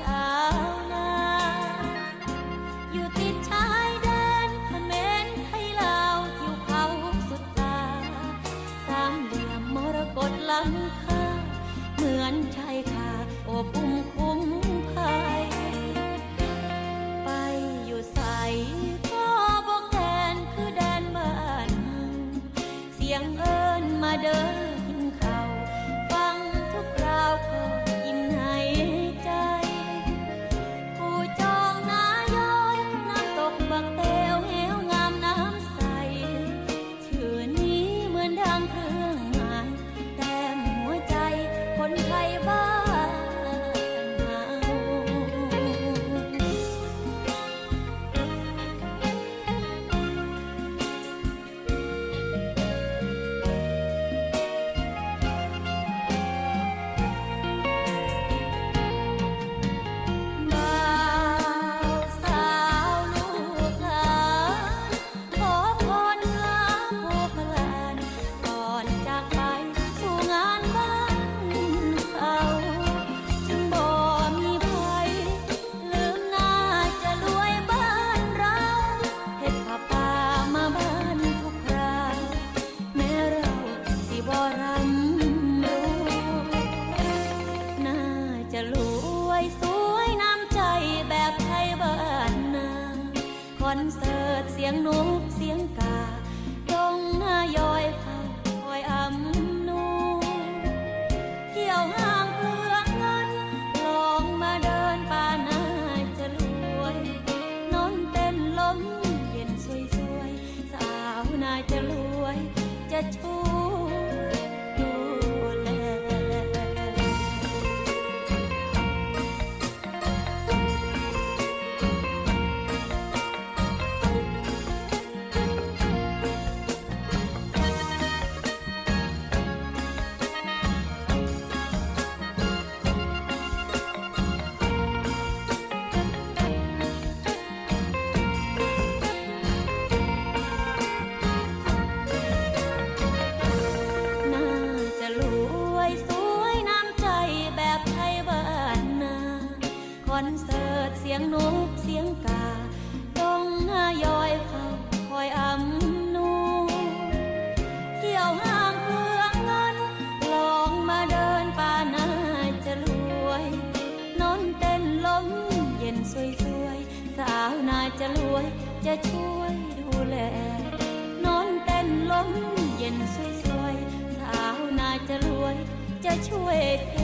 ชาวนาอยู่ติดชายแดนเขมรไทยลาวทิวเขาสุดตาสามเหลี่ยมมรกตล้ำค่าเหมือนชายคาโอบอุ้มคุ้มภัยไปอยู่ใสก็บอกแทนคือแดนบ้านเสียงเอิญมาเดินกินข้าวฟังทุกคราวก็ยิ้มให้ใจผู้จองนาย้อยน้ำตกบักเตวเหวงามน้ำใสชื่อนี้เหมือนดังเครื่องหมายแต่หัวใจคนไทยบ้านเฮาคอนเสิร์ตเสียงนกเสียงกาดงหน้าย้อยเฝ้าคอยอำนูเที่ยวห้างเพื่อเงินลองมาเดินป่านาจะรวยนอนเต้นลมเย็นสวยๆสาวนาจะรวยจะช่วยดูแลคอนเสิร์ตเสียงนกเสียงกาดงหน้าย้อยเฝ้าคอยอำนูเที่ยวห้างเพื่อเงินลองมาเดินป่านาจะรวยนอนเต้นลมเย็นสวยๆสาวนาจะรวยจะช่วยดูแลนอนเต้นลมเย็นสวยๆสาวนาจะรวยจะช่วยเท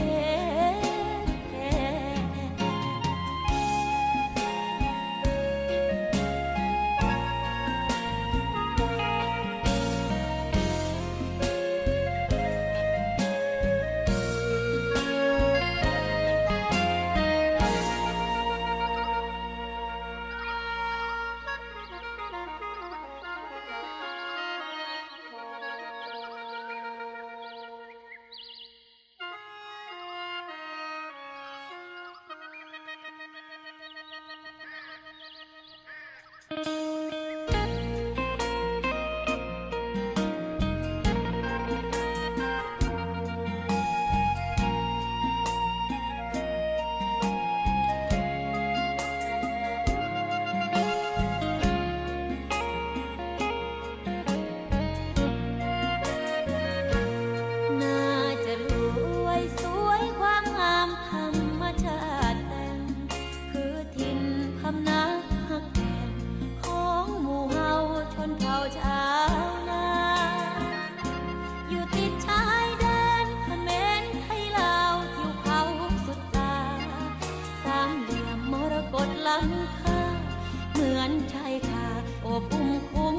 ชาวนาอยู่ติดชายแดนเขมรไทยลาวทิวเขาสุดตาสามเหลี่ยมมรกตล้ำค่าเหมือนชายคาโอบอุ้มคุ้ม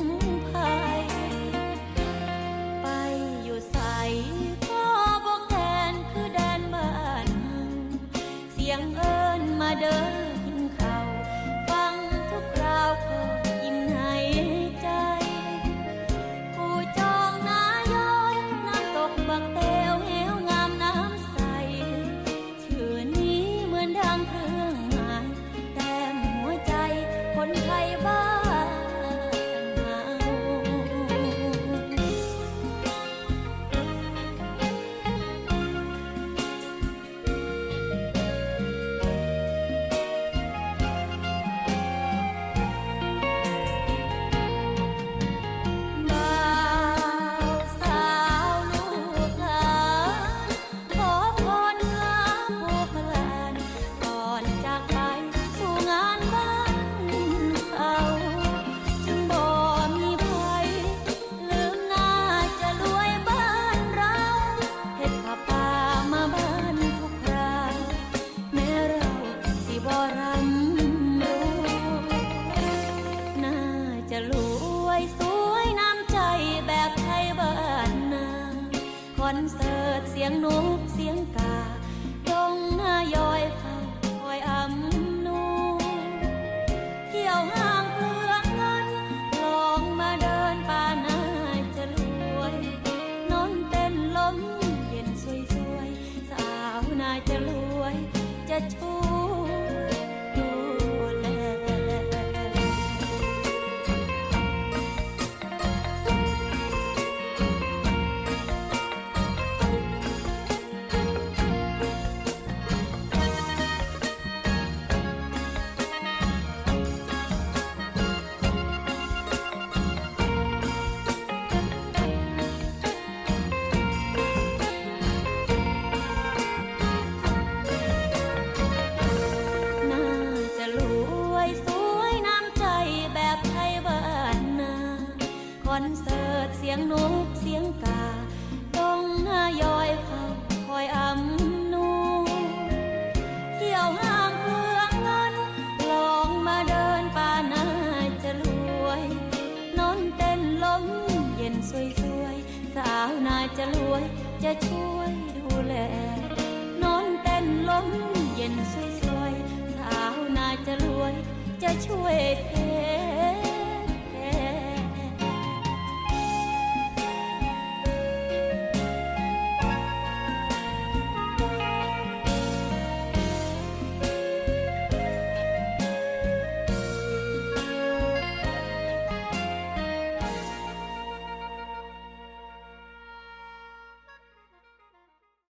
ภัยไปอยู่ใสก็บอกแทนคือแดนบ้านเสียงเอิญมาเดินกินข้าวฟังทุกคราวก็ยิ้มให้ใจบักเตวเหวงามน้ำใสชื่อนี้เหมือนดังเครื่องหมายแต่หัวใจคนไทยบ้านเฮา วยจะช่วยดูแล น่าจะรวยสวยน้ำใจแบบไทยบ้านนาคอนเสิร์ตเสียงนกเสียงกาต้องหน้ายอยเฝ้าคอยอำนูเที่ยวห้างเปลืองเงินลองมาเดินป่าน่าจะรวยนอนเต้นลมเย็นสวยๆสาวน่าจะรวยจะช่วย